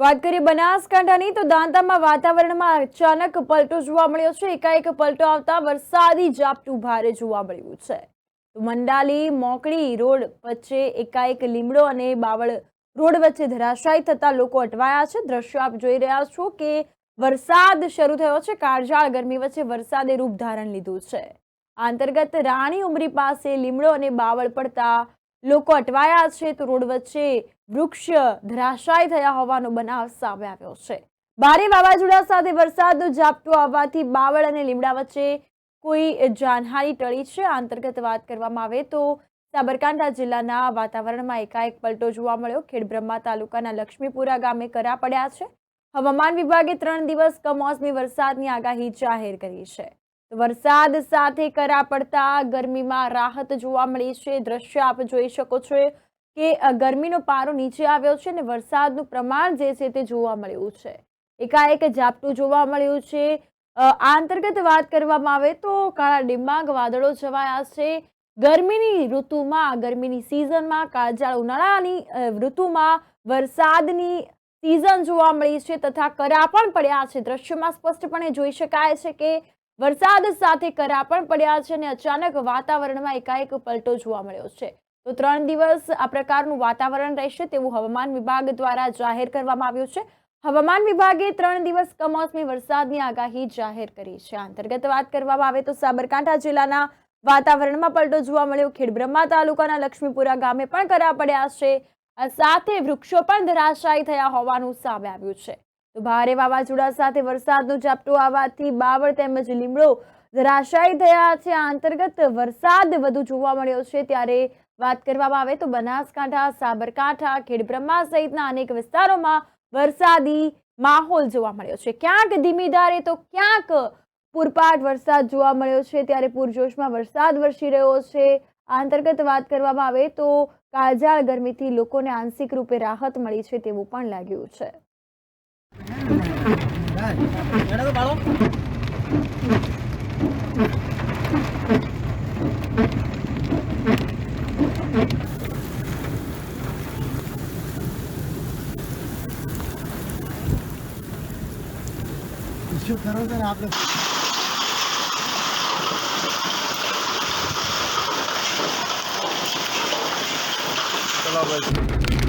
વાત કરીએ બનાસકાંઠાની તો દાંતામાં વાતાવરણમાં અચાનક પલટો જોવા મળ્યો છે। એકાએક પલટો આવતા વરસાદી ઝાપટું ભારે જોવા મળ્યું છે। તો મંડાલી મોકડી રોડ વચ્ચે એકાએક લીમડો અને બાવળ રોડ વચ્ચે ધરાશાયી થતા લોકો અટવાયા છે। દ્રશ્યો આપ જોઈ રહ્યા છો કે વરસાદ શરૂ થયો છે। કાળઝાળ ગરમી વચ્ચે વરસાદે રૂપ ધારણ લીધું છે। આ અંતર્ગત રાણી ઉમરી પાસે લીમડો અને બાવળ પડતા લોકો અટવાયા છે। તો રોડ વચ્ચે વૃક્ષ ધરાશાયી થયા હોવાનો બનાવ સામે આવ્યો છે। ભારે વાવાઝોડા સાથે વરસાદનું ઝાપટું આવવાથી બાવળ અને લીમડા વચ્ચે કોઈ જાનહાની ટળી છે। આ અંતર્ગત વાત કરવામાં આવે તો સાબરકાંઠા જિલ્લાના વાતાવરણમાં એકાએક પલટો જોવા મળ્યો। ખેડબ્રહ્મા તાલુકાના લક્ષ્મીપુરા ગામે કરા પડ્યા છે। હવામાન વિભાગે 3 દિવસ કમોસમી વરસાદની આગાહી જાહેર કરી છે। વરસાદ સાથે કરા પડતા ગરમીમાં રાહત જોવા મળી છે। દ્રશ્ય આપ જોઈ શકો છો કે ગરમીનો પારો નીચે આવ્યો છે અને વરસાદનું પ્રમાણ જે છે તે જોવા મળ્યું છે। એકાએક ઝાપટું જોવા મળ્યું છે। આ અંતર્ગત વાત કરવામાં આવે તો કાળા ડિંબાંગ વાદળો છવાયા છે। ગરમીની ઋતુમાં ગરમીની સિઝનમાં કાળઝાળ ઉનાળાની ઋતુમાં વરસાદની સિઝન જોવા મળી છે તથા કરા પણ પડ્યા છે। દ્રશ્યમાં સ્પષ્ટપણે જોઈ શકાય છે કે વરસાદ સાથે કરા પણ પડ્યા છે અને અચાનક વાતાવરણમાં એકાએક પલટો જોવા મળ્યો છે। તો 3 દિવસ આ પ્રકારનું વાતાવરણ રહેશે તેવું હવામાન વિભાગ દ્વારા જાહેર કરવામાં આવ્યું છે। હવામાન વિભાગે 3 દિવસ કમોસમી વરસાદની આગાહી જાહેર કરી છે। આ અંતર્ગત વાત કરવામાં આવે તો સાબરકાંઠા જિલ્લાના વાતાવરણમાં પલટો જોવા મળ્યો। ખેડબ્રહ્મા તાલુકાના લક્ષ્મીપુરા ગામે પણ કરા પડ્યા છે। આ સાથે વૃક્ષો પણ ધરાશાયી થયા હોવાનું સામે આવ્યું છે। તો ભારે વાવાઝોડા સાથે વરસાદનું ઝાપટું આવવાથી બાવળ તેમજ લીમડો ધરાશાયી થયા છે। આ અંતર્ગત વરસાદ વધુ જોવા મળ્યો છે। ત્યારે વાત કરવામાં આવે તો બનાસકાંઠા, સાબરકાંઠા, ખેડબ્રહ્મા સહિતના અનેક વિસ્તારોમાં વરસાદી માહોલ જોવા મળ્યો છે। ક્યાંક ધીમી ધારે તો ક્યાંક પૂરપાટ વરસાદ જોવા મળ્યો છે। ત્યારે પૂરજોશમાં વરસાદ વરસી રહ્યો છે। આ અંતર્ગત વાત કરવામાં આવે તો કાળઝાળ ગરમીથી લોકોને આંશિક રૂપે રાહત મળી છે તેવું પણ લાગ્યું છે। શું કરો છો આપણે ચલો ભાઈ